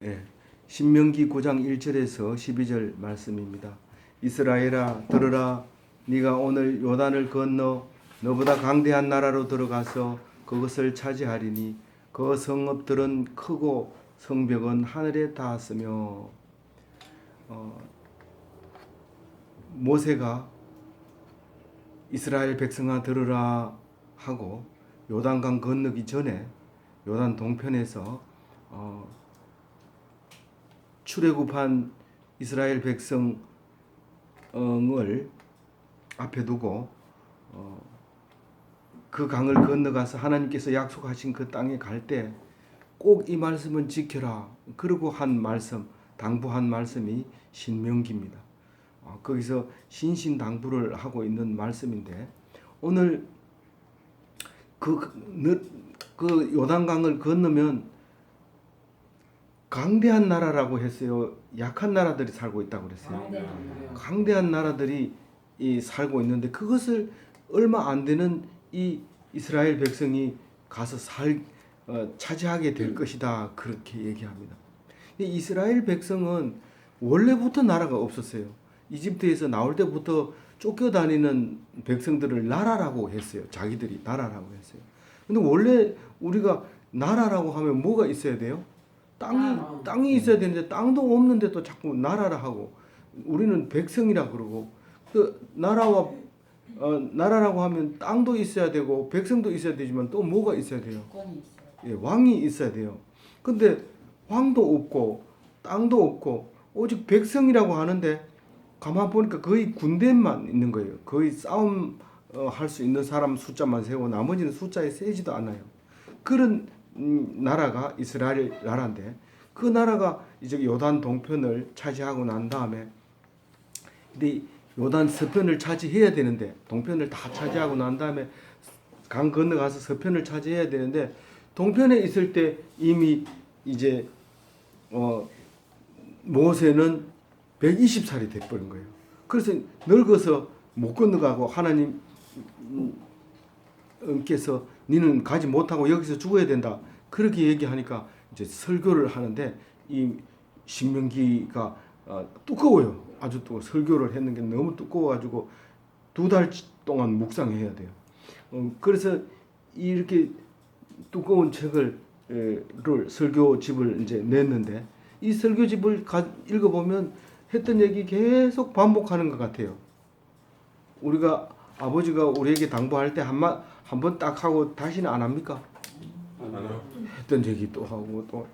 예, 신명기 9장 1절에서 12절 말씀입니다. 이스라엘아 들으라, 네가 오늘 요단을 건너 너보다 강대한 나라로 들어가서 그것을 차지하리니 그 성읍들은 크고 성벽은 하늘에 닿았으며. 모세가 이스라엘 백성아 들으라 하고 요단강 건너기 전에 요단 동편에서 출애굽한 이스라엘 백성을 앞에 두고 그 강을 건너가서 하나님께서 약속하신 그 땅에 갈 때 꼭 이 말씀은 지켜라. 그러고 한 말씀, 당부한 말씀이 신명기입니다. 거기서 신신당부를 하고 있는 말씀인데, 오늘 그 요단강을 건너면 강대한 나라라고 했어요. 약한 나라들이 살고 있다고 그랬어요. 강대한 나라들이 살고 있는데 그것을 얼마 안 되는 이 이스라엘 백성이 가서 차지하게 될 것이다, 그렇게 얘기합니다. 이스라엘 백성은 원래부터 나라가 없었어요. 이집트에서 나올 때부터 쫓겨다니는 백성들을 나라라고 했어요. 자기들이 나라라고 했어요. 근데 원래 우리가 나라라고 하면 뭐가 있어야 돼요? 땅이 있어야 되는데 땅도 없는데 또 자꾸 나라라 하고, 우리는 백성이라 그러고, 그 나라라고 하면 땅도 있어야 되고 백성도 있어야 되지만 또 뭐가 있어야 돼요? 예, 왕이 있어야 돼요. 근데 왕도 없고 땅도 없고 오직 백성이라고 하는데 가만 보니까 거의 군대만 있는 거예요. 거의 싸움 할 수 있는 사람 숫자만 세고 나머지는 숫자에 세지도 않아요. 그런 나라가 이스라엘 나라인데, 그 나라가 이제 요단 동편을 차지하고 난 다음에, 근데 요단 서편을 차지해야 되는데, 동편을 다 차지하고 난 다음에 강 건너가서 서편을 차지해야 되는데, 동편에 있을 때 이미 이제 모세는 120살이 돼버린 거예요. 그래서 늙어서 못 건너가고 하나님께서 니는 가지 못하고 여기서 죽어야 된다, 그렇게 얘기하니까 이제 설교를 하는데, 이 신명기가 두꺼워요. 아주 두꺼워. 설교를 했는 게 너무 두꺼워가지고 2달 동안 묵상해야 돼요. 그래서 이렇게 두꺼운 책을 설교집을 이제 냈는데, 이 설교집을 읽어보면 했던 얘기 계속 반복하는 것 같아요. 우리가 아버지가 우리에게 당부할 때 한 번 딱 하고 다시는 안 합니까? 안 해요. 했던 얘기 또 하고 또.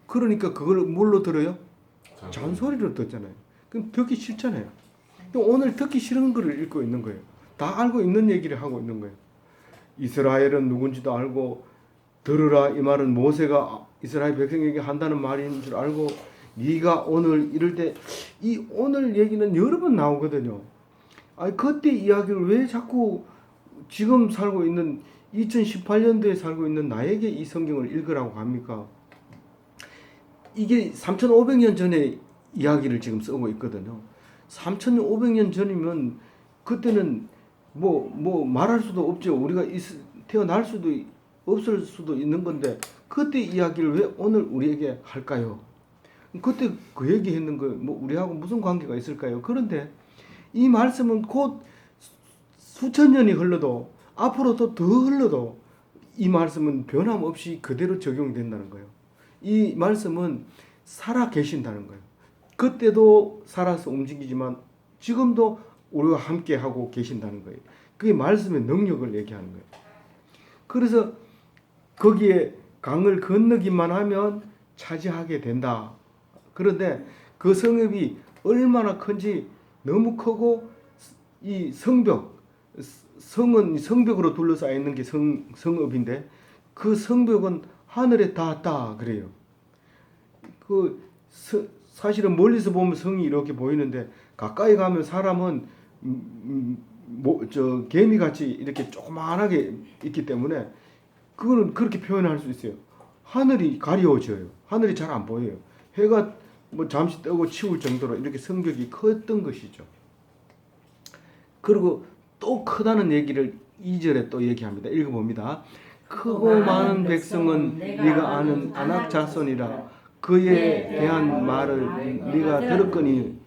그러니까 그걸 뭘로 들어요? 잔소리로 듣잖아요. 그럼 듣기 싫잖아요. 또 오늘 듣기 싫은 거를 읽고 있는 거예요. 다 알고 있는 얘기를 하고 있는 거예요. 이스라엘은 누군지도 알고, 들으라 이 말은 모세가 이스라엘 백성에게 한다는 말인 줄 알고, 네가 오늘 이럴 때, 이 오늘 얘기는 여러 번 나오거든요. 아니 그때 이야기를 왜 자꾸 지금 살고 있는 2018년도에 살고 있는 나에게 이 성경을 읽으라고 합니까? 이게 3500년 전에 이야기를 지금 쓰고 있거든요. 3500년 전이면 그때는 뭐 말할 수도 없죠. 우리가 태어날 수도 없을 수도 있는 건데 그때 이야기를 왜 오늘 우리에게 할까요? 그때 그 얘기했는 거 뭐 우리하고 무슨 관계가 있을까요? 그런데 이 말씀은 곧 수천 년이 흘러도 앞으로도 더 흘러도 이 말씀은 변함없이 그대로 적용된다는 거예요. 이 말씀은 살아 계신다는 거예요. 그때도 살아서 움직이지만 지금도 우리와 함께 하고 계신다는 거예요. 그게 말씀의 능력을 얘기하는 거예요. 그래서 거기에 강을 건너기만 하면 차지하게 된다. 그런데 그 성읍이 얼마나 큰지 너무 크고, 이 성은 성벽으로 둘러싸여 있는 게 성읍인데 그 성벽은 하늘에 닿았다 그래요. 사실은 멀리서 보면 성이 이렇게 보이는데 가까이 가면 사람은 개미같이 이렇게 조그만하게 있기 때문에 그거는 그렇게 표현할 수 있어요. 하늘이 가려워져요. 하늘이 잘 안 보여요. 해가 잠시 뜨고 치울 정도로 이렇게 성벽이 컸던 것이죠. 그리고 또 크다는 얘기를 2절에 또 얘기합니다. 읽어봅니다. 크고 많은 백성은 네가 아는 아낙 자손이라. 그에 대한 말을 네가 들었거니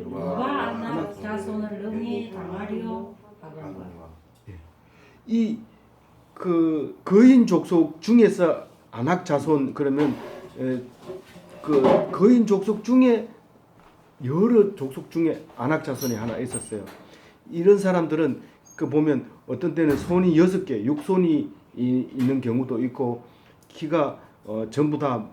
누가 안나 자손을 능히 당하리요 하거니와. 이 그 거인 족속 중에서 안악 자손 그러면 그 거인 족속 중에 여러 족속 중에 안악 자손이 하나 있었어요. 이런 사람들은 그 보면 어떤 때는 손이 6개, 육손이 있는 경우도 있고 키가 전부 다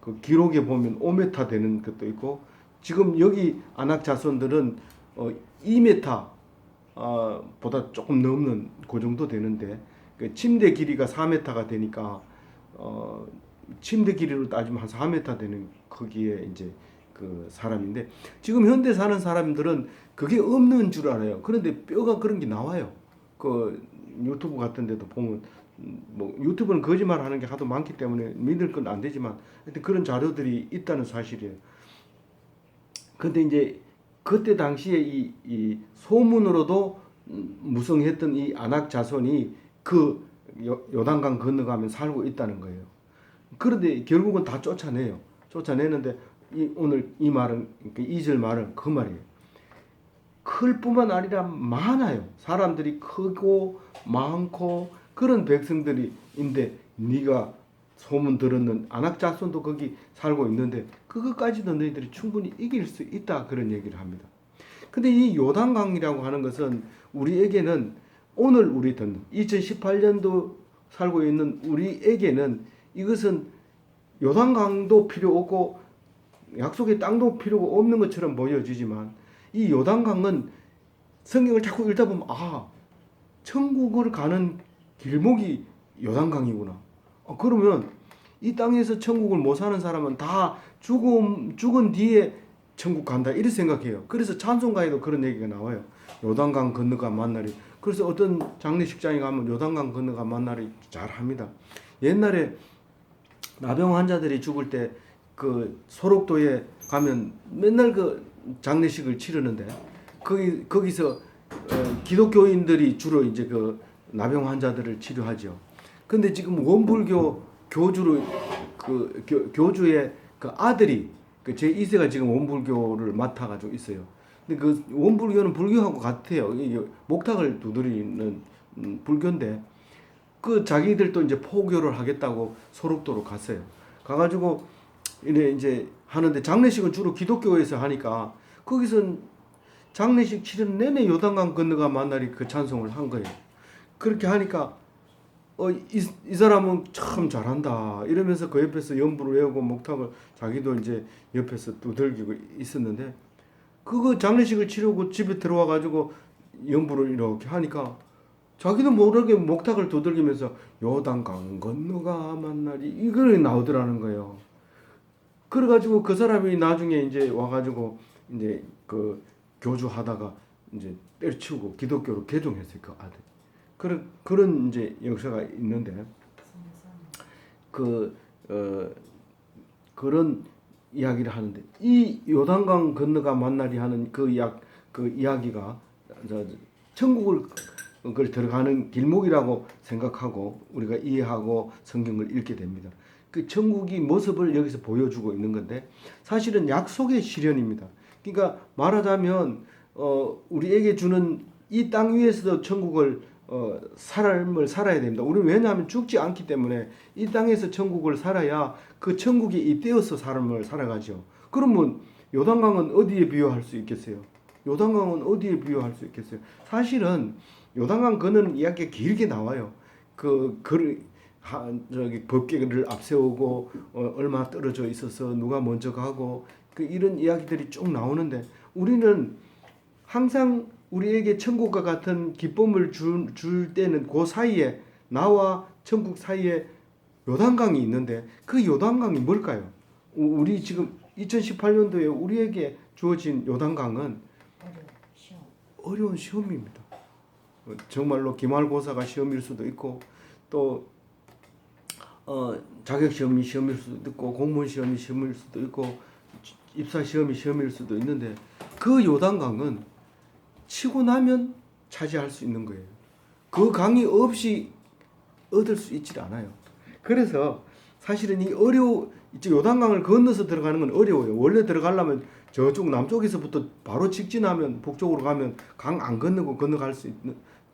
그 기록에 보면 5m 되는 것도 있고 지금 여기 안악 자손들은 2m 보다 조금 넘는 그 정도 되는데 그 침대 길이가 4m가 되니까 침대 길이로 따지면 한 4m 되는 거기에 이제 그 사람인데 지금 현대 사는 사람들은 그게 없는 줄 알아요. 그런데 뼈가 그런 게 나와요. 그 유튜브 같은 데도 보면 뭐 유튜브는 거짓말하는 게 하도 많기 때문에 믿을 건 안 되지만 하여튼 그런 자료들이 있다는 사실이에요. 근데 이제 그때 당시에 이 소문으로도 무성했던 이 안악 자손이 그 요단강 건너가면 살고 있다는 거예요. 그런데 결국은 다 쫓아내요. 쫓아내는데 오늘 이 말은 2절 말은 그 말이에요. 클 뿐만 아니라 많아요. 사람들이 크고 많고 그런 백성들이인데 네가 소문 들었는 안악 자손도 거기 살고 있는데 그것까지도 너희들이 충분히 이길 수 있다 그런 얘기를 합니다. 근데 이 요단강이라고 하는 것은 우리에게는 오늘 우리 듣는 2018년도 살고 있는 우리에게는 이것은 요단강도 필요 없고 약속의 땅도 필요가 없는 것처럼 보여지지만 이 요단강은 성경을 자꾸 읽다 보면 천국을 가는 길목이 요단강이구나. 그러면 이 땅에서 천국을 못 사는 사람은 다 죽은 뒤에 천국 간다 이렇게 생각해요. 그래서 찬송가에도 그런 얘기가 나와요. 요단강 건너가 만나리. 그래서 어떤 장례식장에 가면 요단강 건너가 만나리 잘 합니다. 옛날에 나병 환자들이 죽을 때 그 소록도에 가면 맨날 그 장례식을 치르는데 거기서 기독교인들이 주로 이제 그 나병 환자들을 치료하죠. 근데 지금 원불교 교주로 교주의 그 아들이 그 제 2세가 지금 원불교를 맡아가지고 있어요. 근데 그 원불교는 불교하고 같아요. 목탁을 두드리는 불교인데 그 자기들도 이제 포교를 하겠다고 소록도로 갔어요. 가가지고 이제 하는데 장례식은 주로 기독교에서 하니까 거기서 장례식 치른 내내 요단강 건너가 만나리 그 찬송을 한 거예요. 그렇게 하니까 이 사람은 참 잘한다 이러면서 그 옆에서 연부를 외우고 목탁을 자기도 이제 옆에서 두들기고 있었는데 그거 장례식을 치르고 집에 들어와 가지고 연부를 이렇게 하니까 자기도 모르게 목탁을 두들기면서 요단강 건너가 만나리 이걸 나오더라는 거예요. 그래가지고 그 사람이 나중에 이제 와가지고 이제 그 교주하다가 이제 때려치우고 기독교로 개종했어요. 그 아들. 그런 이제 역사가 있는데 그런 이야기를 하는데 이 요단강 건너가 만나리 하는 그 이야기가 천국을 들어가는 길목이라고 생각하고 우리가 이해하고 성경을 읽게 됩니다. 그 천국의 모습을 여기서 보여주고 있는 건데 사실은 약속의 실현입니다. 그러니까 말하자면 우리에게 주는 이 땅 위에서도 천국을 삶을 살아야 됩니다. 우리는 왜냐하면 죽지 않기 때문에 이 땅에서 천국을 살아야 그 천국에 잇대어서 삶을 살아가죠. 그러면 요단강은 어디에 비유할 수 있겠어요? 요단강은 어디에 비유할 수 있겠어요? 사실은 요단강 건너는 이야기가 길게 나와요. 저기 법궤를 앞세우고 얼마 떨어져 있어서 누가 먼저 가고 이런 이야기들이 쭉 나오는데 우리는 항상 우리에게 천국과 같은 기쁨을 줄 때는 그 사이에 나와 천국 사이에 요단강이 있는데 그 요단강이 뭘까요? 우리 지금 2018년도에 우리에게 주어진 요단강은 어려운 시험입니다. 정말로 기말고사가 시험일 수도 있고 또 자격시험이 시험일 수도 있고 공무원 시험이 시험일 수도 있고 입사 시험이 시험일 수도 있는데 그 요단강은 치고 나면 차지할 수 있는 거예요. 그 강이 없이 얻을 수 있지 않아요. 그래서 사실은 이제 요단강을 건너서 들어가는 건 어려워요. 원래 들어가려면 저쪽 남쪽에서부터 바로 직진하면 북쪽으로 가면 강 안 건너고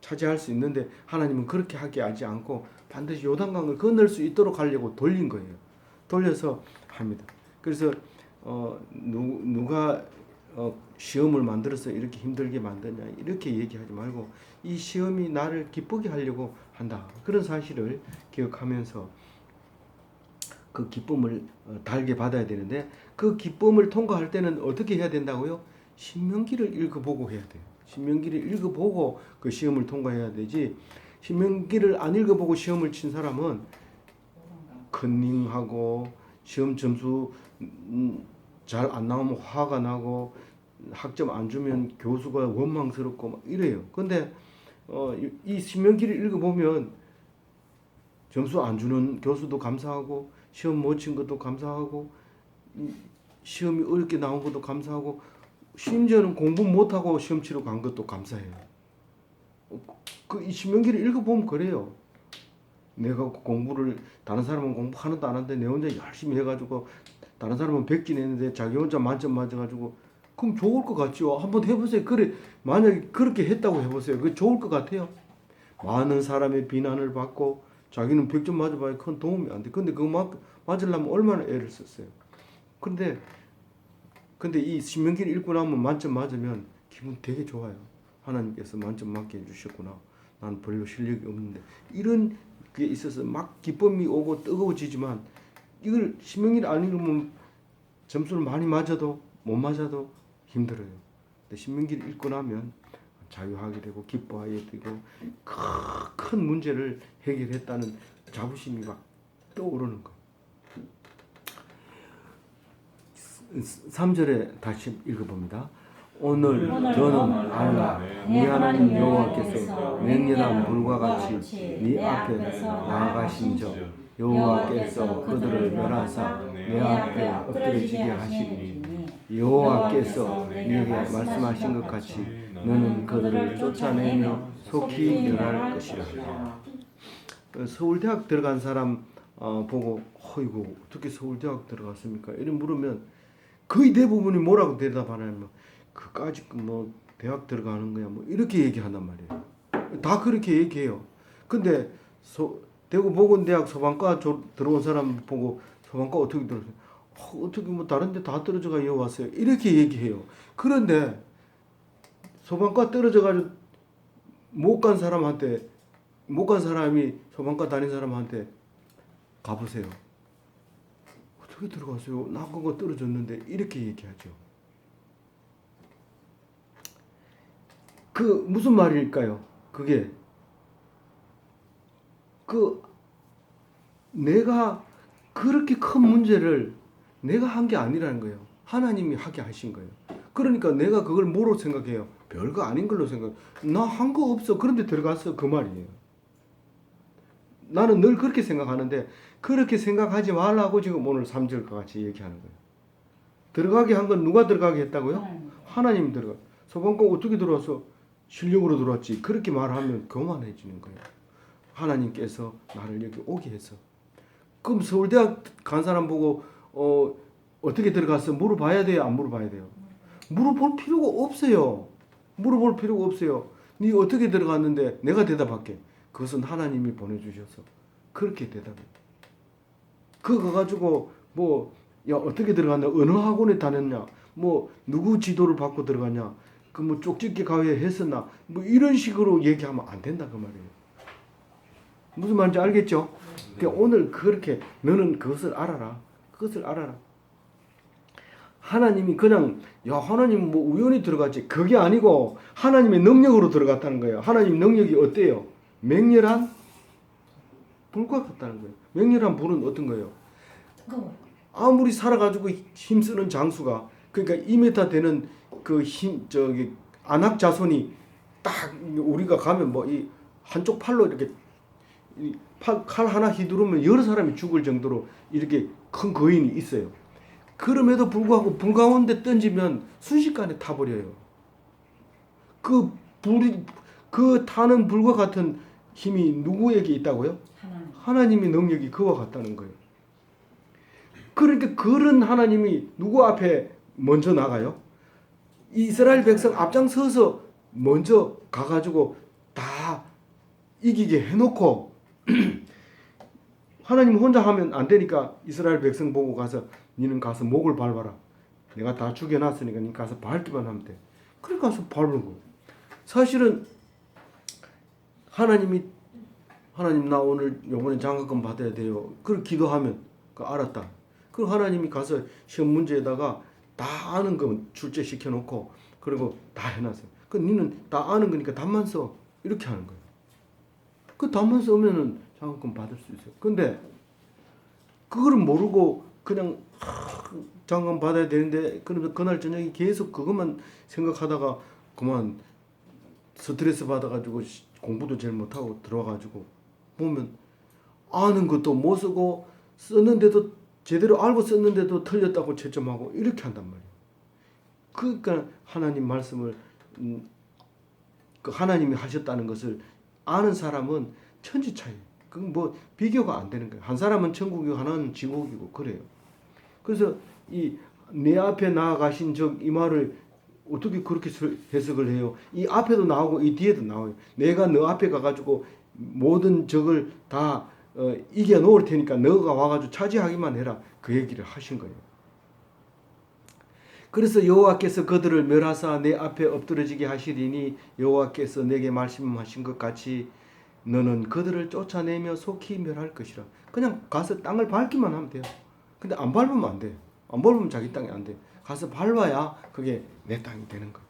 차지할 수 있는데 하나님은 그렇게 하지 않고 반드시 요단강을 건널 수 있도록 하려고 돌린 거예요. 돌려서 합니다. 그래서 누가 시험을 만들어서 이렇게 힘들게 만드냐 이렇게 얘기하지 말고 이 시험이 나를 기쁘게 하려고 한다. 그런 사실을 기억하면서 그 기쁨을 달게 받아야 되는데 그 기쁨을 통과할 때는 어떻게 해야 된다고요? 신명기를 읽어보고 해야 돼요. 신명기를 읽어보고 그 시험을 통과해야 되지. 신명기를 안 읽어보고 시험을 친 사람은 컨닝하고 시험 점수 잘 안 나오면 화가 나고 학점 안 주면 교수가 원망스럽고 막 이래요. 근데 이 신명기를 읽어보면 점수 안 주는 교수도 감사하고 시험 못 친 것도 감사하고 시험이 어렵게 나온 것도 감사하고 심지어는 공부 못하고 시험 치러 간 것도 감사해요. 이 신명기를 읽어보면 그래요. 내가 공부를 다른 사람은 공부 하나도 안 하는데 내 혼자 열심히 해가지고 다른 사람은 100점 했는데 자기 혼자 만점 맞아가지고 그럼 좋을 것 같죠. 한번 해보세요. 그래 만약에 그렇게 했다고 해보세요. 그 좋을 것 같아요. 많은 사람의 비난을 받고 자기는 100점 맞아봐야 큰 도움이 안 돼. 근데 그거 맞으려면 얼마나 애를 썼어요. 근데 이 신명기를 읽고 나면 만점 맞으면 기분 되게 좋아요. 하나님께서 만점 맞게 해주셨구나. 난 별로 실력이 없는데 이런 게 있어서 막 기쁨이 오고 뜨거워지지만 이걸 신명기를 안 읽으면 점수를 많이 맞아도 못 맞아도 힘들어요. 근데 신명기를 읽고 나면 자유하게 되고 기뻐하게 되고 큰 문제를 해결했다는 자부심이 막 떠오르는 거예요. 3절에 다시 읽어봅니다. 오늘 너는 알라 네 하나님 여호와께서 맹렬한 불과 같이 네 앞에 나아가신 적 여호와께서 그들을 멸하사 내 앞에 엎드려지게 하시리니 여호와께서 네게 말씀하신 것 같이 너는 그들을 쫓아내며 속히 멸할 것이라. 서울대학 들어간 사람 보고 어이구 어떻게 서울대학 들어갔습니까? 이런 물으면 거의 대부분이 뭐라고 대답하냐면 그까짓 뭐 대학 들어가는 거야 뭐 이렇게 얘기한단 말이에요. 다 그렇게 얘기해요. 근데 대구 보건대학 소방과 들어온 사람 보고 소방과 어떻게 들었어요? 어떻게 뭐 다른 데 다 떨어져가 여기 왔어요. 이렇게 얘기해요. 그런데 소방과 떨어져가지고 못 간 사람이 소방과 다닌 사람한테 가보세요. 어떻게 들어갔어요? 나 그거 떨어졌는데 이렇게 얘기하죠. 그 무슨 말일까요? 그게 내가 그렇게 큰 문제를 내가 한 게 아니라는 거예요. 하나님이 하게 하신 거예요. 그러니까 내가 그걸 뭐로 생각해요? 별거 아닌 걸로 생각해요. 나 한 거 없어. 그런데 들어갔어. 그 말이에요. 나는 늘 그렇게 생각하는데 그렇게 생각하지 말라고 지금 오늘 3절과 같이 얘기하는 거예요. 들어가게 한 건 누가 들어가게 했다고요? 하나님 들어가. 소방관 어떻게 들어왔어? 실력으로 들어왔지. 그렇게 말하면 교만해지는 거예요. 하나님께서 나를 여기 오게 해서. 그럼 서울대학 간 사람 보고 어떻게 들어갔어? 물어봐야 돼요? 안 물어봐야 돼요? 물어볼 필요가 없어요. 물어볼 필요가 없어요. 네 어떻게 들어갔는데 내가 대답할게. 그것은 하나님이 보내주셔서 그렇게 대답해. 그거 가지고 야 어떻게 들어갔냐? 어느 학원에 다녔냐? 누구 지도를 받고 들어갔냐? 그 쪽집게 가위에 했었나? 이런 식으로 얘기하면 안 된다 그 말이에요. 무슨 말인지 알겠죠? 그러니까 오늘 그렇게 너는 그것을 알아라. 그것을 알아라. 하나님이 그냥 하나님 우연히 들어갔지 그게 아니고 하나님의 능력으로 들어갔다는 거예요. 하나님 능력이 어때요? 맹렬한 불과 같다는 거예요. 맹렬한 불은 어떤 거예요? 아무리 살아가지고 힘쓰는 장수가 그러니까 2m 되는 그 안악 자손이 딱 우리가 가면 이 한쪽 팔로 이렇게 칼 하나 휘두르면 여러 사람이 죽을 정도로 이렇게 큰 거인이 있어요. 그럼에도 불구하고 불 가운데 던지면 순식간에 타버려요. 그 타는 불과 같은 힘이 누구에게 있다고요? 하나님의 능력이 그와 같다는 거예요. 그러니까 그런 하나님이 누구 앞에 먼저 나가요? 이스라엘 백성 앞장서서 먼저 가가지고 다 이기게 해놓고 하나님 혼자 하면 안 되니까 이스라엘 백성 보고 가서 니는 가서 목을 밟아라. 내가 다 죽여놨으니까 니 가서 밟기만 하면 돼. 그래 가서 밟는 거예요. 사실은 하나님 나 오늘 요번에 장학금 받아야 돼요. 그걸 기도하면 알았다. 그 하나님이 가서 시험 문제에다가 다 아는 거 출제시켜 놓고 그리고 다 해놨어요. 그 니는 다 아는 거니까 답만 써. 이렇게 하는 거예요. 그 답만 쓰면은 장학금 받을 수 있어요. 근데 그거를 모르고 그냥 장학금 받아야 되는데 그러면 그날 저녁에 계속 그것만 생각하다가 그만 스트레스 받아가지고 공부도 제일 못하고 들어와가지고 보면 아는 것도 못 쓰고 썼는데도 제대로 알고 썼는데도 틀렸다고 채점하고 이렇게 한단 말이에요. 그러니까 하나님 말씀을 그 하나님이 하셨다는 것을 아는 사람은 천지 차이. 그건 뭐 비교가 안 되는 거예요. 한 사람은 천국이고 하나는 지옥이고 그래요. 그래서 이 내 앞에 나아가신 적 이 말을 어떻게 그렇게 해석을 해요? 이 앞에도 나오고 이 뒤에도 나와요. 내가 너 앞에 가가지고 모든 적을 다 이겨 놓을 테니까 너가 와가지고 차지하기만 해라. 그 얘기를 하신 거예요. 그래서 여호와께서 그들을 멸하사 내 앞에 엎드러지게 하시리니 여호와께서 내게 말씀하신 것 같이 너는 그들을 쫓아내며 속히 멸할 것이라. 그냥 가서 땅을 밟기만 하면 돼요. 근데 안 밟으면 안 돼요. 안 밟으면 자기 땅이 안 돼요. 가서 밟아야 그게 내 땅이 되는 거예요.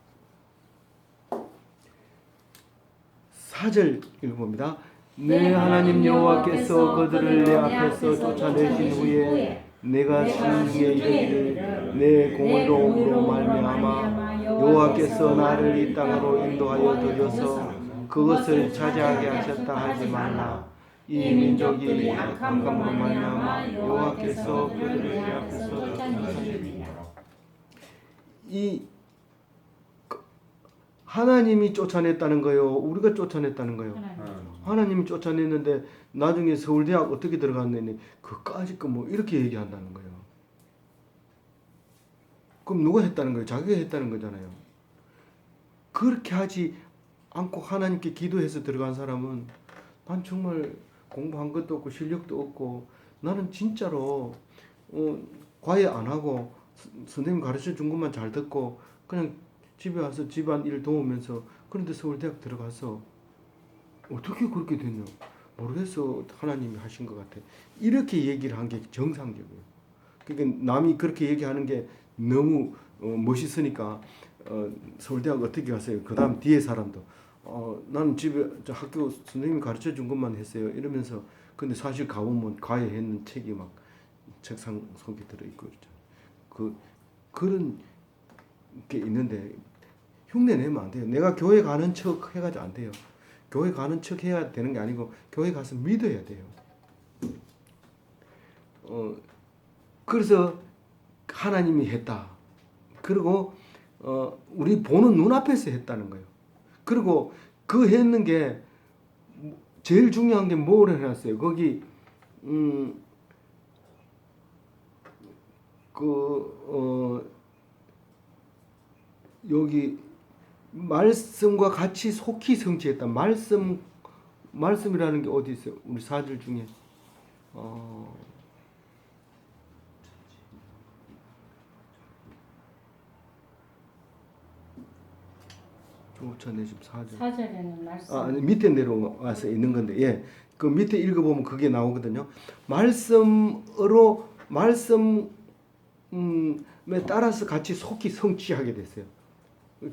4절 읽어봅니다. 내 하나님 여호와께서 그들을 내 앞에서 쫓아내신 후에 내가 신중에 이르기를 내 공의로움으로 말미암아 여호와께서 나를 이 땅으로 인도하여 들여서 그것을 차지하게 하셨다 하지 말라. 이 민족이 악함으로 말미암아 여호와께서 그들을 내 앞에서 쫓아내시리라. 이 하나님이 쫓아냈다는 거요, 우리가 쫓아냈다는 거요? 하나님이 쫓아냈는데 나중에 서울대학 어떻게 들어갔느니 그까짓 거 뭐 이렇게 얘기한다는 거예요. 그럼 누가 했다는 거예요? 자기가 했다는 거잖아요. 그렇게 하지 않고 하나님께 기도해서 들어간 사람은 난 정말 공부한 것도 없고 실력도 없고 나는 진짜로 과외 안 하고 선생님 가르쳐 준 것만 잘 듣고 그냥 집에 와서 집안 일 도우면서 그런데 서울대학 들어가서 어떻게 그렇게 됐냐 모르겠어. 하나님이 하신 것 같아. 이렇게 얘기를 한 게 정상적이에요. 그러니까 남이 그렇게 얘기하는 게 너무 멋있으니까 서울대학 어떻게 갔어요? 그 다음 뒤에 사람도 나는 집에 학교 선생님이 가르쳐 준 것만 했어요. 이러면서 근데 사실 가보면 과외했는 책이 막 책상 속에 들어있고 그런 게 있는데 흉내 내면 안 돼요. 내가 교회 가는 척 해가지고 안 돼요. 교회 가는 척 해야 되는 게 아니고 교회 가서 믿어야 돼요. 그래서 하나님이 했다. 그리고 우리 보는 눈앞에서 했다는 거예요. 그리고 그 했는 게 제일 중요한 게 뭐를 해놨어요. 거기 여기 말씀과 같이 속히 성취했다. 말씀이라는 게 어디 있어요? 우리 4절 중에 쫓아내심 4절. 4절에는 말씀. 밑에 내려와서 있는 건데, 예, 그 밑에 읽어보면 그게 나오거든요. 말씀으로 말씀에 따라서 같이 속히 성취하게 됐어요.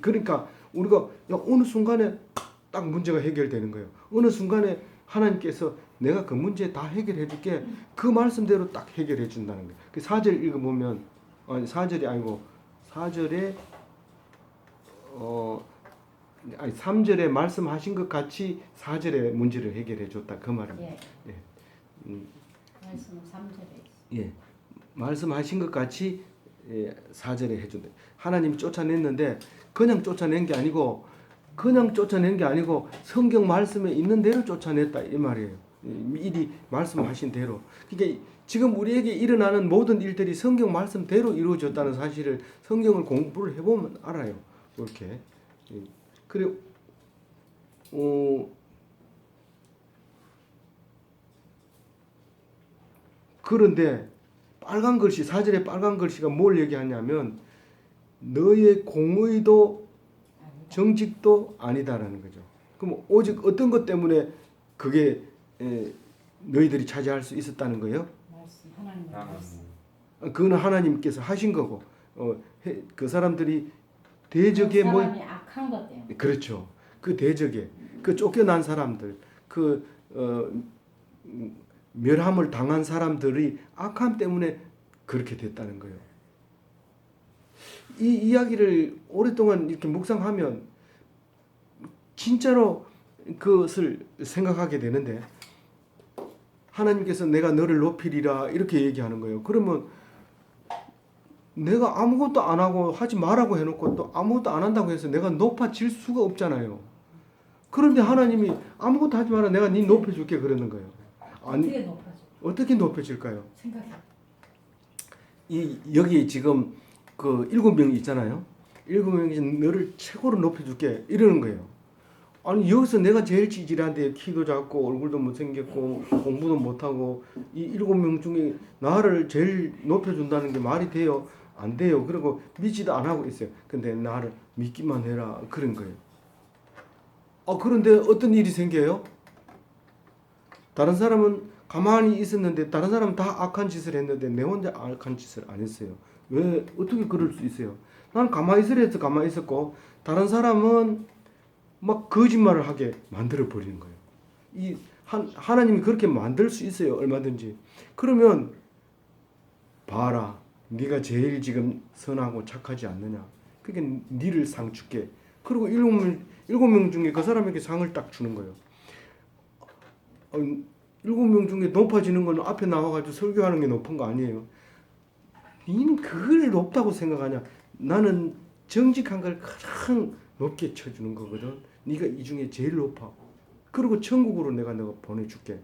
그러니까 우리가 어느 순간에 딱 문제가 해결되는 거예요. 어느 순간에 하나님께서 내가 그 문제 다 해결해 줄게. 그 말씀대로 딱 해결해 준다는 거예요. 그 4절 읽어보면 4절이 아니고 4절에 3절에 말씀하신 것 같이 4절에 문제를 해결해 줬다. 그 말입니다. 예. 말씀은 3절에. 예. 말씀하신 것 같이 4절에 해준다. 하나님이 쫓아냈는데 그냥 쫓아낸 게 아니고 성경 말씀에 있는 대로 쫓아냈다 이 말이에요. 미리 말씀하신 대로. 그러니까 지금 우리에게 일어나는 모든 일들이 성경 말씀대로 이루어졌다는 사실을 성경을 공부를 해보면 알아요. 이렇게. 그래, 그런데 빨간 글씨, 4절에 빨간 글씨가 뭘 얘기하냐면 너의 공의도 정직도 아니다라는 거죠. 그럼 오직 어떤 것 때문에 그게 너희들이 차지할 수 있었다는 거예요? 말씀, 하나님의 말씀. 그거는 하나님께서 하신 거고 그 사람들이 대적에 그 사람이 악한 것 때문에. 그렇죠. 그 대적에 그 쫓겨난 사람들 그 멸함을 당한 사람들이 악함 때문에 그렇게 됐다는 거예요. 이 이야기를 오랫동안 이렇게 묵상하면 진짜로 그것을 생각하게 되는데 하나님께서 내가 너를 높이리라 이렇게 얘기하는 거예요. 그러면 내가 아무것도 안 하고 하지 말라고 해놓고 또 아무것도 안 한다고 해서 내가 높아질 수가 없잖아요. 그런데 하나님이 아무것도 하지 마라 내가 네 높여줄게 그러는 거예요. 아니, 어떻게 높아져? 어떻게 높여질까요? 생각해. 여기 지금 그 7명이 있잖아요. 7명이 너를 최고로 높여줄게 이러는 거예요. 아니 여기서 내가 제일 찌질한데 키도 작고 얼굴도 못생겼고 공부도 못하고 이 7명 중에 나를 제일 높여준다는 게 말이 돼요? 안 돼요. 그리고 믿지도 안 하고 있어요. 근데 나를 믿기만 해라 그런 거예요. 그런데 어떤 일이 생겨요? 다른 사람은 가만히 있었는데 다른 사람은 다 악한 짓을 했는데 내 혼자 악한 짓을 안 했어요. 왜 어떻게 그럴 수 있어요? 나는 가만히 있으라 해서 가만히 있었고 다른 사람은 막 거짓말을 하게 만들어 버리는 거예요. 이 하나님이 그렇게 만들 수 있어요. 얼마든지. 그러면 봐라. 네가 제일 지금 선하고 착하지 않느냐. 그게 네를 상 줄게. 그리고 7명 중에 그 사람에게 상을 딱 주는 거예요. 7명 중에 높아지는 건 앞에 나와가지고 설교하는 게 높은 거 아니에요. 니는 그걸 높다고 생각하냐? 나는 정직한 걸 가장 높게 쳐주는 거거든. 네가 이 중에 제일 높아. 그리고 천국으로 내가 보내줄게.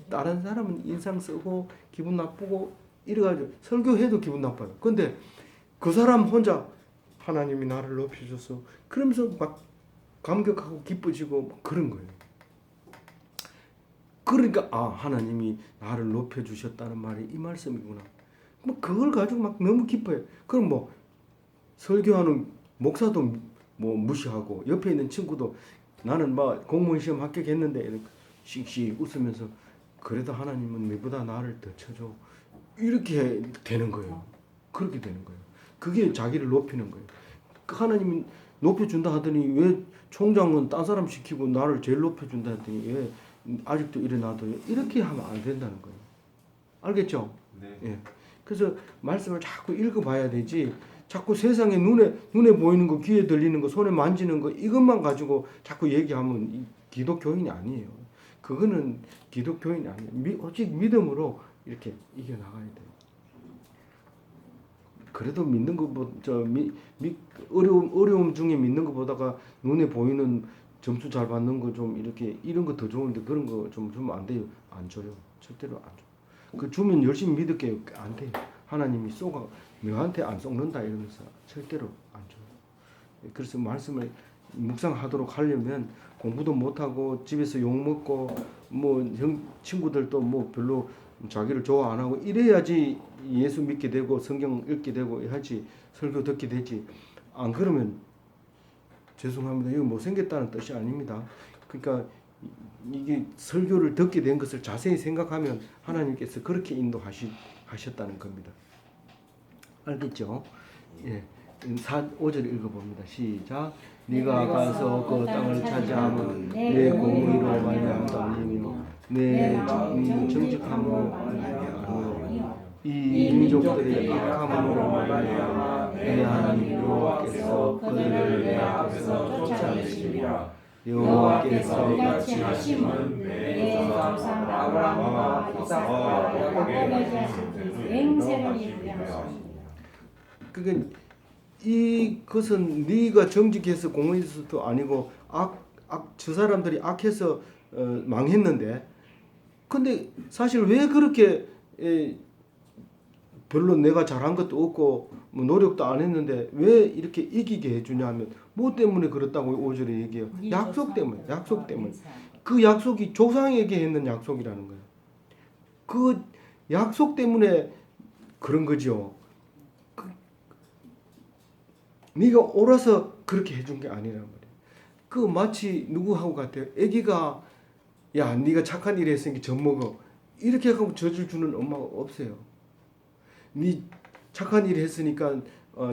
다른 사람은 인상 쓰고 기분 나쁘고 이래가지고 설교해도 기분 나빠요. 근데 그 사람 혼자 하나님이 나를 높여줬어. 그러면서 막 감격하고 기뻐지고 막 그런 거예요. 그러니까 하나님이 나를 높여주셨다는 말이 이 말씀이구나. 뭐 그걸 가지고 막 너무 기뻐요. 그럼 뭐 설교하는 목사도 뭐 무시하고 옆에 있는 친구도 나는 막 공무원 시험 합격했는데 이렇게 씩씩 웃으면서 그래도 하나님은 내보다 나를 더 쳐줘. 이렇게 되는 거예요. 그렇게 되는 거예요. 그게 자기를 높이는 거예요. 하나님이 높여준다 하더니 왜 총장은 딴 사람 시키고 나를 제일 높여준다 하더니 왜 아직도 이래 놔둬요? 이렇게 하면 안 된다는 거예요. 알겠죠? 네. 예. 그래서 말씀을 자꾸 읽어봐야 되지. 자꾸 세상에 눈에 보이는 거, 귀에 들리는 거, 손에 만지는 거 이것만 가지고 자꾸 얘기하면 기독교인이 아니에요. 그거는 기독교인이 아니에요. 오직 믿음으로 이렇게 이겨나가야 돼요. 그래도 믿는 것보다 어려움 중에 믿는 것보다가 눈에 보이는 점수 잘 받는 거 좀 이렇게 이런 거 더 좋은데 그런 거 좀 주면 안 돼요. 안 줘요. 절대로 안 줘. 그 주면 열심히 믿을게요. 안 돼요. 하나님이 쏘가 너한테 안 쏘는다 이러면서 절대로 안 줘요. 그래서 말씀을 묵상하도록 하려면 공부도 못하고 집에서 욕 먹고 뭐 친구들도 뭐 별로 자기를 좋아 안 하고 이래야지 예수 믿게 되고 성경 읽게 되고 하지 설교 듣게 되지. 안 그러면 죄송합니다. 이거 못생겼다는 뜻이 아닙니다. 그러니까 이게 설교를 듣게 된 것을 자세히 생각하면 하나님께서 그렇게 인도하셨다는 겁니다. 알겠죠? 예. 5절 읽어봅니다. 시작. 네가 가서 그 땅을 차지하면 내 공의로 말미암다니며 내 정직함으로 말미암으로 이 민족들의 악함으로 말미암아 내 하나님 여호와께서 그들을 내 앞에서 쫓아내시리라. 여호와께서 같이 하심은 내 조상 아브라함과 이삭과 야곱에게 하신 맹세를 이루게 하시니라. 그러니까 이것은 네가 정직해서 공의해서도 아니고 저 사람들이 악해서 망했는데 근데 사실 왜 그렇게 별로 내가 잘한 것도 없고 뭐 노력도 안 했는데 왜 이렇게 이기게 해주냐 하면 뭐 때문에 그렇다고 5절에 얘기해요. 약속 때문에. 약속 때문에. 그 약속이 조상에게 했는 약속이라는 거예요. 그 약속 때문에 그런 거죠. 네가 옳아서 그렇게 해준 게 아니란 말이에요. 그 마치 누구하고 같아요. 애기가 야 네가 착한 일 했으니까 젖 먹어 이렇게 하고 젖을 주는 엄마가 없어요. 네 착한 일 했으니까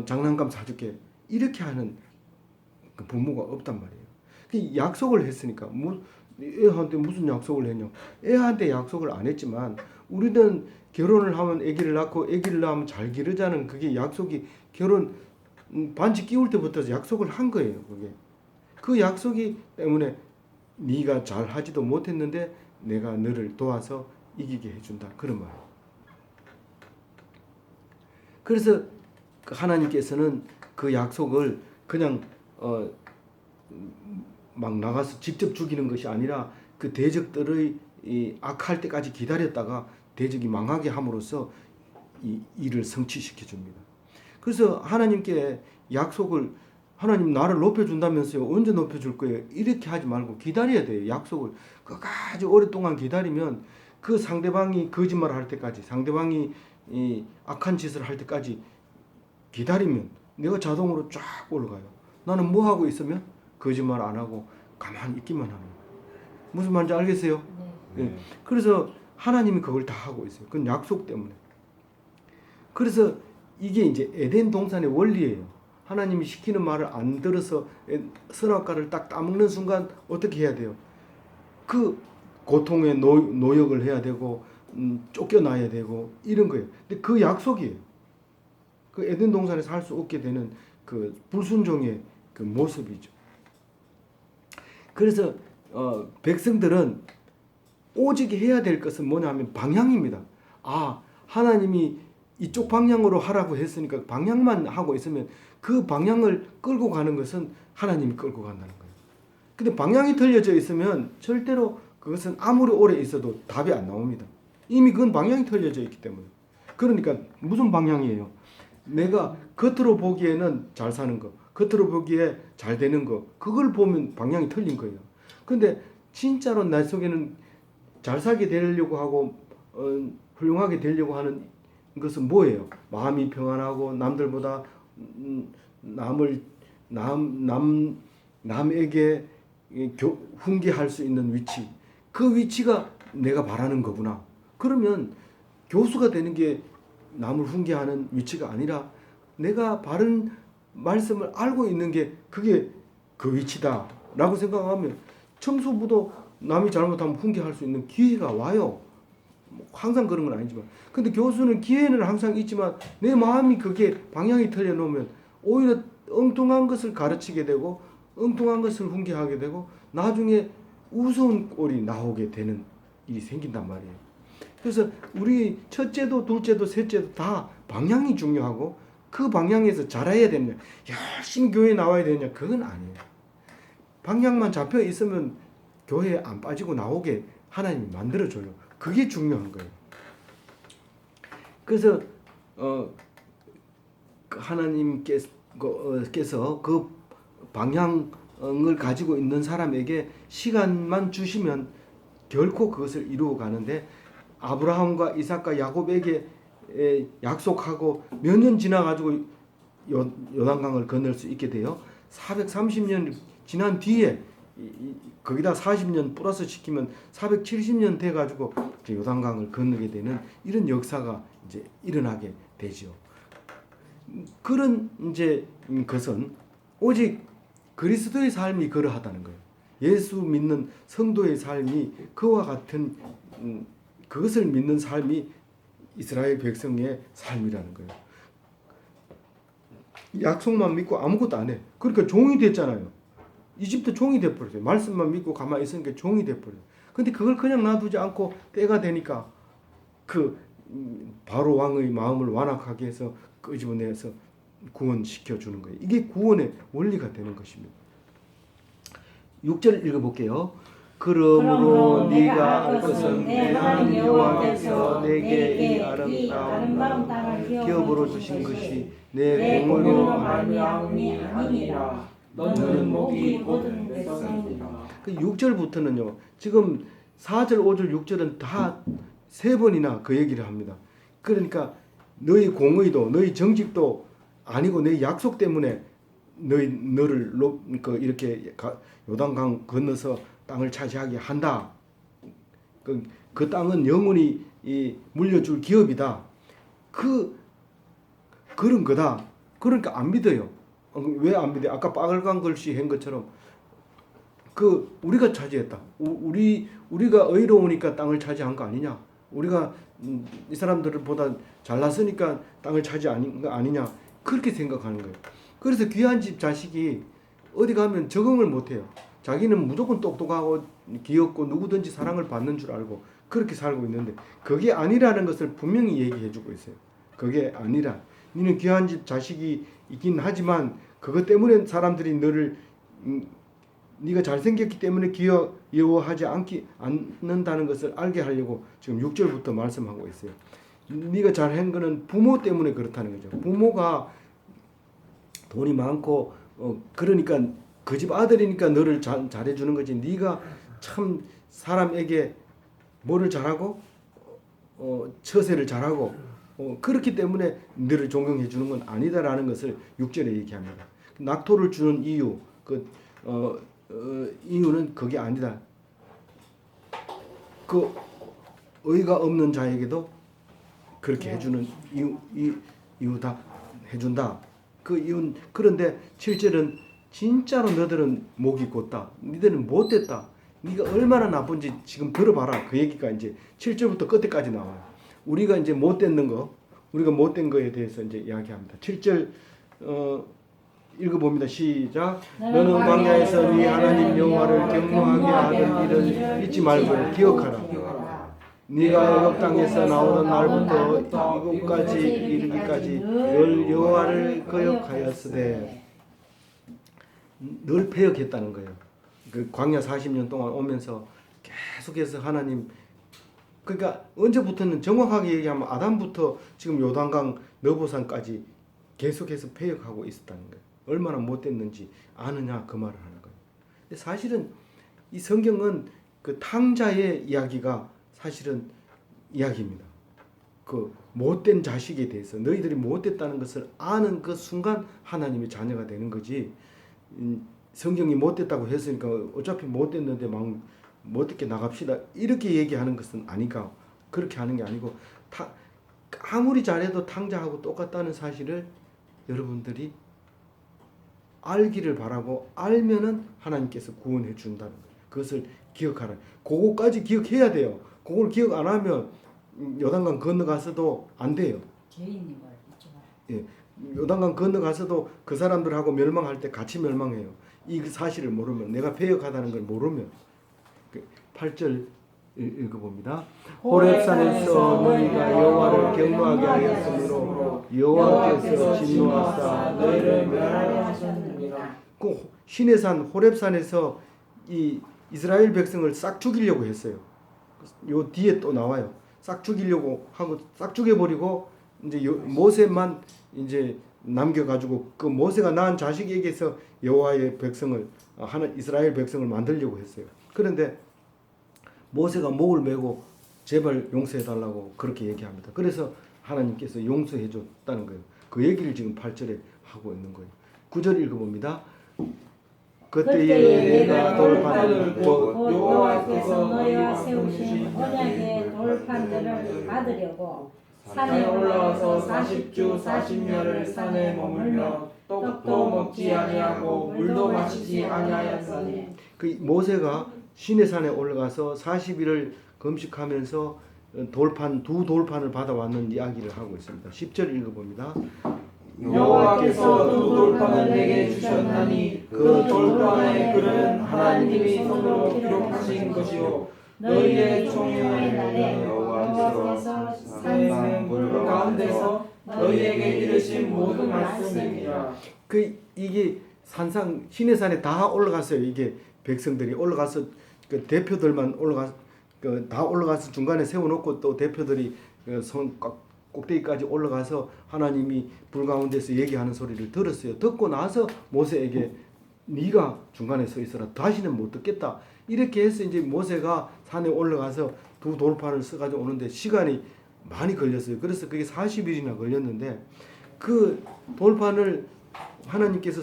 장난감 사줄게 이렇게 하는 그 부모가 없단 말이에요. 그 약속을 했으니까 애한테 무슨 약속을 했냐? 애한테 약속을 안 했지만 우리는 결혼을 하면 아기를 낳고 아기를 낳으면 잘 기르자는 그게 약속이 결혼 반지 끼울 때부터 약속을 한 거예요. 그게 그 약속이 때문에 네가 잘 하지도 못했는데 내가 너를 도와서 이기게 해준다 그런 말이에요. 그래서 하나님께서는 그 약속을 그냥 막 나가서 직접 죽이는 것이 아니라 그 대적들의 악할 때까지 기다렸다가 대적이 망하게 함으로써 이 일을 성취시켜 줍니다. 그래서 하나님께 약속을 하나님 나를 높여준다면서요. 언제 높여줄 거예요? 이렇게 하지 말고 기다려야 돼요. 약속을 끝까지 오랫동안 기다리면 그 상대방이 거짓말을 할 때까지 상대방이 이 악한 짓을 할 때까지 기다리면 내가 자동으로 쫙 올라가요. 나는 뭐 하고 있으면 거짓말 안 하고 가만히 있기만 합니다. 무슨 말인지 알겠어요? 네. 네. 그래서 하나님이 그걸 다 하고 있어요. 그건 약속 때문에. 그래서 이게 이제 에덴 동산의 원리예요. 하나님이 시키는 말을 안 들어서 선악과를 딱 따먹는 순간 어떻게 해야 돼요? 그 고통에 노역을 해야 되고 쫓겨나야 되고 이런 거예요. 근데 그 약속이에요. 그 에덴 동산에 살 수 없게 되는 그 불순종의 그 모습이죠. 그래서 백성들은 오직 해야 될 것은 뭐냐 하면 방향입니다. 아, 하나님이 이쪽 방향으로 하라고 했으니까 방향만 하고 있으면 그 방향을 끌고 가는 것은 하나님이 끌고 간다는 거예요. 근데 방향이 틀려져 있으면 절대로 그것은 아무리 오래 있어도 답이 안 나옵니다. 이미 그건 방향이 틀려져 있기 때문에. 그러니까 무슨 방향이에요? 내가 겉으로 보기에는 잘 사는 거, 겉으로 보기에 잘 되는 거, 그걸 보면 방향이 틀린 거예요. 근데 진짜로 나 속에는 잘 살게 되려고 하고 훌륭하게 되려고 하는 것은 뭐예요? 마음이 평안하고 남들보다 남에게 훈계할 수 있는 위치, 그 위치가 내가 바라는 거구나. 그러면 교수가 되는 게 남을 훈계하는 위치가 아니라 내가 바른 말씀을 알고 있는 게 그게 그 위치다라고 생각하면 청소부도 남이 잘못하면 훈계할 수 있는 기회가 와요. 항상 그런 건 아니지만. 근데 교수는 기회는 항상 있지만 내 마음이 그게 방향이 틀려 놓으면 오히려 엉뚱한 것을 가르치게 되고 엉뚱한 것을 훈계하게 되고 나중에 우스운 꼴이 나오게 되는 일이 생긴단 말이에요. 그래서 우리 첫째도 둘째도 셋째도 다 방향이 중요하고 그 방향에서 잘해야 되느냐, 열심히 교회에 나와야 되느냐, 그건 아니에요. 방향만 잡혀 있으면 교회에 안 빠지고 나오게 하나님이 만들어줘요. 그게 중요한 거예요. 그래서 하나님께서 그 방향을 가지고 있는 사람에게 시간만 주시면 결코 그것을 이루어 가는데 아브라함과 이삭과 야곱에게 약속하고 몇 년 지나가지고 요단강을 건널 수 있게 돼요. 430년 지난 뒤에 거기다 40년 플러스 시키면 470년 돼가지고 요단강을 건너게 되는 이런 역사가 이제 일어나게 되죠. 그런 이제 것은 오직 그리스도의 삶이 그러하다는 거예요. 예수 믿는 성도의 삶이 그와 같은 그것을 믿는 삶이 이스라엘 백성의 삶이라는 거예요. 약속만 믿고 아무것도 안 해. 그러니까 종이 됐잖아요. 이집트 종이 돼버렸어요. 말씀만 믿고 가만히 있으니까 종이 돼버려요. 근데 그걸 그냥 놔두지 않고 때가 되니까 그 바로 왕의 마음을 완악하게 해서 끄집어내서 구원시켜 주는 거예요. 이게 구원의 원리가 되는 것입니다. 6절 읽어볼게요. 그러므로 네가 알 것은 내 하나님 여호와께서 내게 이 아름다운 땅을 기업으로 주신 것이 내 공으로 말미암음이 아니니라. 너는 목이 모든 백성이라. 그 6절부터는요. 지금 4절, 5절, 6절은 다 세 번이나 그 얘기를 합니다. 그러니까 너희 공의도 너희 정직도 아니고 내 약속 때문에 너를 이렇게 요단강 건너서 땅을 차지하게 한다. 그 땅은 영원히 물려줄 기업이다. 그런 거다. 그러니까 안 믿어요. 왜 안 믿어요? 아까 빨간 글씨 한 것처럼 우리가 차지했다. 우리가 의로우니까 땅을 차지한 거 아니냐? 우리가 이 사람들보다 잘났으니까 땅을 차지한 거 아니냐? 그렇게 생각하는 거예요. 그래서 귀한 집 자식이 어디 가면 적응을 못해요. 자기는 무조건 똑똑하고 귀엽고 누구든지 사랑을 받는 줄 알고 그렇게 살고 있는데 그게 아니라는 것을 분명히 얘기해주고 있어요. 그게 아니라 너는 귀한 집 자식이 있긴 하지만 그것 때문에 사람들이 너를 네가 잘생겼기 때문에 귀여워하지 않는다는 것을 알게 하려고 지금 6절부터 말씀하고 있어요. 네가 잘한 거는 부모 때문에 그렇다는 거죠. 부모가 돈이 많고 그러니까 그 집 아들이니까 너를 잘해주는 거지. 네가 참 사람에게 뭐를 잘하고 처세를 잘하고 그렇기 때문에 너를 존경해 주는 건 아니다라는 것을 6절에 얘기합니다. 낙토를 주는 이유 이유는 그게 아니다. 그 의가 없는 자에게도 그렇게 해주는 이유다 해준다. 그 이유는 그런데 7절은 진짜로 너들은 목이 곧다. 너희들은 못됐다. 네가 얼마나 나쁜지 지금 들어봐라. 그 얘기가 이제 7절부터 끝에까지 나와요. 우리가 이제 못됐는 거, 우리가 못된 거에 대해서 이제 이야기합니다. 7절 읽어봅니다. 시작. 너는 광야에서 네 하나님 여호와를 경노하게 하는 일을 잊지 말고 기억하라. 네가 애굽 땅에서 나오던 날부터 이곳까지 이르기까지 늘 여호와를 거역하였으되 늘 패역했다는 거예요. 그 광야 40년 동안 오면서 계속해서 하나님 그러니까 언제부터는 정확하게 얘기하면 아담부터 지금 요단강 너보산까지 계속해서 패역하고 있었다는 거예요. 얼마나 못됐는지 아느냐 그 말을 하는 거예요. 근데 사실은 이 성경은 그 탕자의 이야기가 사실은 이야기입니다. 그 못된 자식에 대해서 너희들이 못됐다는 것을 아는 그 순간 하나님의 자녀가 되는 거지. 성경이 못됐다고 했으니까 어차피 못됐는데 막 못됐게 나갑시다 이렇게 얘기하는 것은 아니까 그렇게 하는 게 아니고 아무리 잘해도 탕자하고 똑같다는 사실을 여러분들이 알기를 바라고 알면은 하나님께서 구원해 준다는 거예요. 그것을 기억하라. 그거까지 기억해야 돼요. 그걸 기억 안 하면 요단강 건너가서도 안 돼요. 죄인인 걸 잊지 마라. 예, 요단강 건너가서도 그 사람들하고 멸망할 때 같이 멸망해요. 이 사실을 모르면 내가 패역하다는 걸 모르면 8절 읽어봅니다. 호렙산에서 너희가 여호와를 경노하게 하였으므로 여호와께서 진노하사 너희를 멸하게 하셨느니라. 그 시내산 호렙산에서 이 이스라엘 백성을 싹 죽이려고 했어요. 요 뒤에 또 나와요. 싹 죽이려고 하고 싹 죽여버리고 이제 모세만 이제 남겨가지고 그 모세가 낳은 자식에게서 여호와의 백성을 이스라엘 백성을 만들려고 했어요. 그런데 모세가 목을 메고 제발 용서해달라고 그렇게 얘기합니다. 그래서 하나님께서 용서해 줬다는 거예요. 그 얘기를 지금 8절에 하고 있는 거예요. 9절 읽어봅니다. 그때에 내가 돌판을 곧 여호와께서 너희와 세우신 언약의 돌판들을 받으려고 산에 올라와서 40주 40년을 산에 머물며 떡도 먹지 아니하고 물도 마시지 아니하였으니 그 모세가 시내산에 올라가서 40일을 금식하면서 두 돌판을 받아왔는 이야기를 하고 있습니다. 10절 읽어봅니다. 여호와께서 두 돌판을 내게 주셨나니 그 돌판의 글은 하나님이 손으로 기록하신 것이요 너희의 총회의 날에 여호와께서 산물 가운데서 너희에게 이르신 모든 말씀이니라. 이게 산상 시내산에 다 올라갔어요. 이게 백성들이 올라가서 그 대표들만 다 올라가서 중간에 세워놓고 또 대표들이 꼭대기까지 올라가서 하나님이 불 가운데서 얘기하는 소리를 들었어요. 듣고 나서 모세에게 네가 중간에 서 있어라. 다시는 못 듣겠다. 이렇게 해서 이제 모세가 산에 올라가서 두 돌판을 써가지고 오는데 시간이 많이 걸렸어요. 그래서 그게 40일이나 걸렸는데 그 돌판을 하나님께서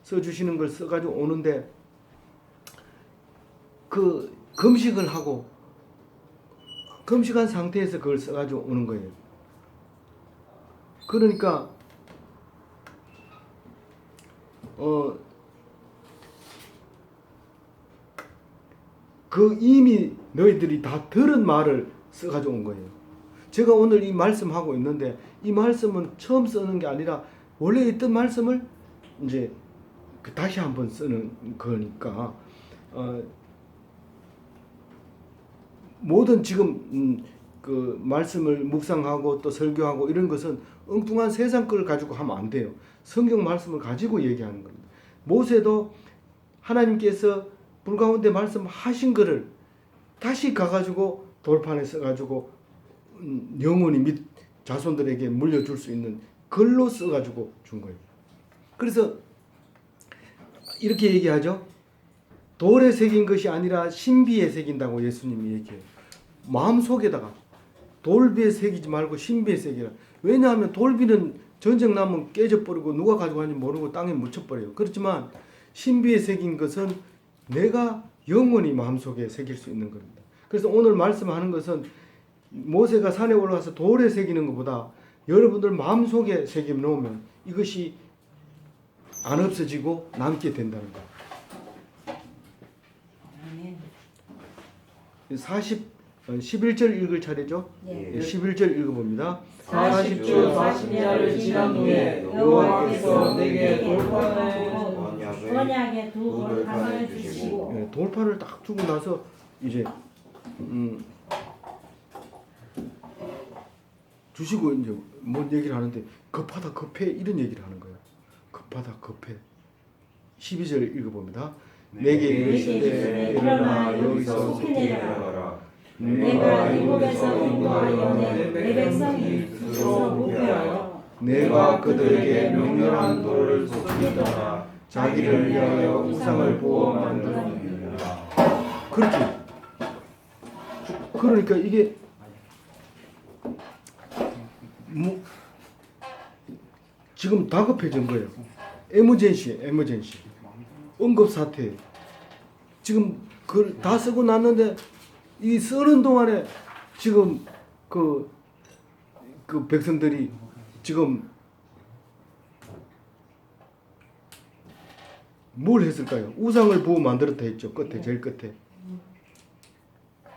써주시는 걸 써가지고 오는데 그 금식을 하고 금식한 상태에서 그걸 써가지고 오는 거예요. 그러니까 그 이미 너희들이 다 들은 말을 써가지고 온 거예요. 제가 오늘 이 말씀하고 있는데 이 말씀은 처음 쓰는 게 아니라 원래 있던 말씀을 이제 다시 한번 쓰는 거니까 모든 지금 그 말씀을 묵상하고 또 설교하고 이런 것은 엉뚱한 세상 걸 가지고 하면 안 돼요. 성경 말씀을 가지고 얘기하는 겁니다. 모세도 하나님께서 불 가운데 말씀하신 거를 다시 가가지고 돌판에 써가지고 영원히 및 자손들에게 물려줄 수 있는 글로 써가지고 준 거예요. 그래서 이렇게 얘기하죠. 돌에 새긴 것이 아니라 신비에 새긴다고 예수님이 얘기해요. 마음속에다가 돌비에 새기지 말고 신비에 새기라. 왜냐하면 돌비는 전쟁 나면 깨져버리고 누가 가지고 가는지 모르고 땅에 묻혀버려요. 그렇지만 신비에 새긴 것은 내가 영원히 마음속에 새길 수 있는 겁니다. 그래서 오늘 말씀하는 것은 모세가 산에 올라가서 돌에 새기는 것보다 여러분들 마음속에 새겨 놓으면 이것이 안 없어지고 남게 된다는 거예요. 11절 읽을 차례죠. 네. 11절 읽어봅니다. 40주 40야를 지난 후에 여호와께서 내게 돌판을 언약의 두 돌판을 주시고 네, 돌판을 딱 주고 나서 이제 주시고 이제 뭔 얘기를 하는데 급하다 급해 이런 얘기를 하는 거예요. 급하다 급해. 12절 읽어봅니다. 내게 이르시되 일어나 여기서 속히 내려가라. 내가 이곳에서 인도하여 내 백성이 스스로 부패하여 내가 그들에게 명령한 돌을 속히 떠나 자기를 위하여 우상을 부어 만들었느니라. 그렇게 그러니까 이게 지금 다급해진 거예요. 에머전시 응급사태. 지금 그걸 다 쓰고 났는데 이 쓰는 동안에 지금 그 백성들이 지금 뭘 했을까요? 우상을 부어 만들었다 했죠. 끝에 제일 끝에.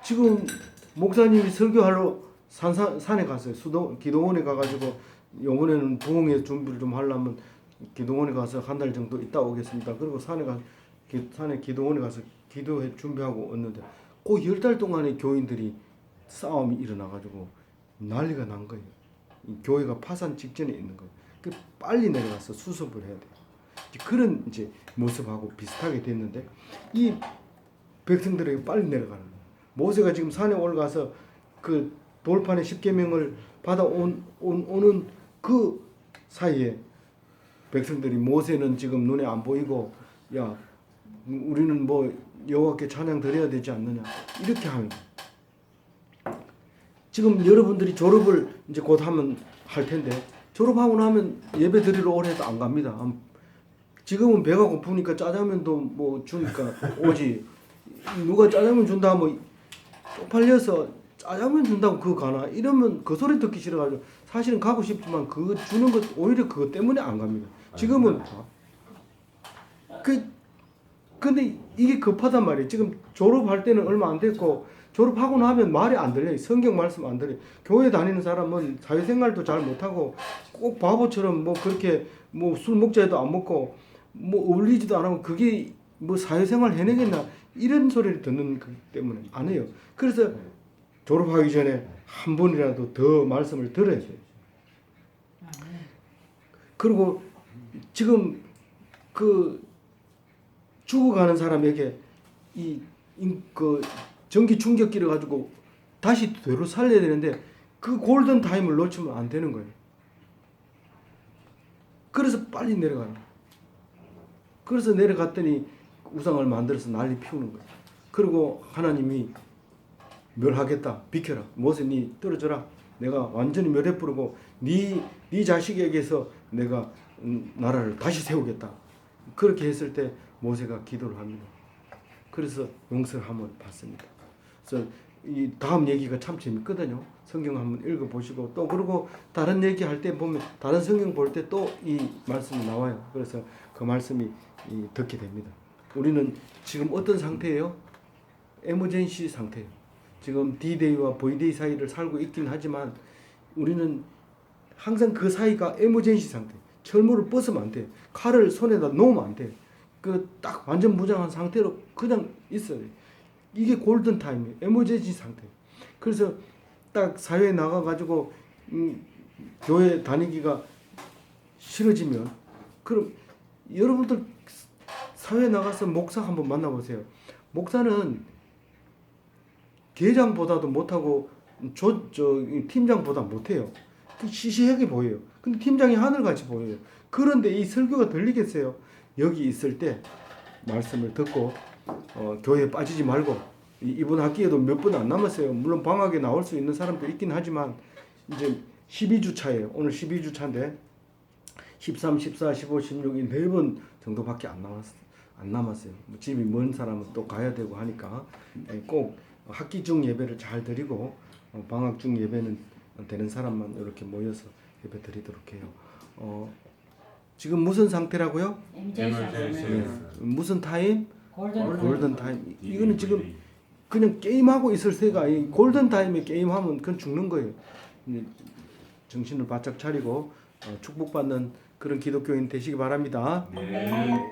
지금 목사님이 설교하러 산에 갔어요. 기도원에 가가지고 이번에는 부흥회 준비를 좀 하려면 기도원에 가서 한 달 정도 있다 오겠습니다. 그리고 산에 기도원에 가서 기도회 준비하고 왔는데 그 10달 동안에 교인들이 싸움이 일어나가지고 난리가 난 거예요. 이 교회가 파산 직전에 있는 거예요. 그 빨리 내려가서 수습을 해야 돼요. 그런 이제 모습하고 비슷하게 됐는데 이 백성들에게 빨리 내려가는 거예요. 모세가 지금 산에 올라가서 그 돌판의 10계명을 받아 오는 그 사이에 백성들이 모세는 지금 눈에 안 보이고 야 우리는 뭐 여호와께 찬양 드려야 되지 않느냐 이렇게 하는 거예요. 지금 여러분들이 졸업을 이제 곧 하면 할 텐데 졸업하고 나면 예배 드리러 오래도 안 갑니다. 지금은 배가 고프니까 짜장면도 뭐 주니까 오지. 누가 짜장면 준다 뭐 쪽팔려서 짜장면 준다고 그거 가나 이러면 그 소리 듣기 싫어가지고 사실은 가고 싶지만 그거 주는 것 오히려 그것 때문에 안 갑니다. 지금은 근데 이게 급하단 말이에요. 지금 졸업할 때는 얼마 안 됐고 졸업하고 나면 말이 안 들려요. 성경 말씀 안 들려요. 교회 다니는 사람은 사회생활도 잘 못하고 꼭 바보처럼 뭐 그렇게 뭐 술 먹자 해도 안 먹고 뭐 어울리지도 안 하고 그게 뭐 사회생활 해내겠나 이런 소리를 듣는 것 때문에 안 해요. 그래서 졸업하기 전에 한 번이라도 더 말씀을 들어야 돼요. 그리고 지금 그 죽어가는 사람에게 이 그 전기 충격기를 가지고 다시 되로 살려야 되는데 그 골든 타임을 놓치면 안 되는 거예요. 그래서 빨리 내려가는 거예요. 그래서 내려갔더니 우상을 만들어서 난리 피우는 거예요. 그리고 하나님이 멸하겠다. 비켜라. 모세 니 떨어져라. 내가 완전히 멸해 부르고 네 자식에게서 내가 나라를 다시 세우겠다. 그렇게 했을 때 모세가 기도를 합니다. 그래서 용서함을 받습니다. 그래서 이 다음 얘기가 참 재밌거든요. 성경 한번 읽어 보시고 또 그리고 다른 얘기 할 때 보면 다른 성경 볼 때 또 이 말씀이 나와요. 그래서 그 말씀이 듣게 됩니다. 우리는 지금 어떤 상태예요? 에머전시 상태예요. 지금 D-Day와 V-Day 사이를 살고 있긴 하지만 우리는 항상 그 사이가 에머전시 상태. 철물을 벗으면 안 돼. 칼을 손에다 놓으면 안 돼. 그 딱 완전 무장한 상태로 그냥 있어요. 이게 골든 타임이에요. 에머전시 상태. 그래서 딱 사회에 나가가지고 교회 다니기가 싫어지면 그럼 여러분들 사회에 나가서 목사 한번 만나보세요. 목사는 계장보다도 못하고 팀장보다 못해요. 시시하게 보여요. 근데 팀장이 하늘같이 보여요. 그런데 이 설교가 들리겠어요? 여기 있을 때 말씀을 듣고 교회에 빠지지 말고 이번 학기에도 몇 분 안 남았어요. 물론 방학에 나올 수 있는 사람도 있긴 하지만 이제 12주 차예요. 오늘 12주 차인데 13, 14, 15, 16 이 4번 정도밖에 안 남았어요. 뭐 집이 먼 사람은 또 가야 되고 하니까 꼭 학기 중 예배를 잘 드리고 방학 중 예배는 되는 사람만 이렇게 모여서 예배 드리도록 해요. 지금 무슨 상태라고요? 네. 무슨 타임? 골든 타임. 이거는 지금 그냥 게임하고 있을 새가 이 골든 타임에 게임하면 그건 죽는 거예요. 정신을 바짝 차리고 축복받는 그런 기독교인 되시기 바랍니다. 네.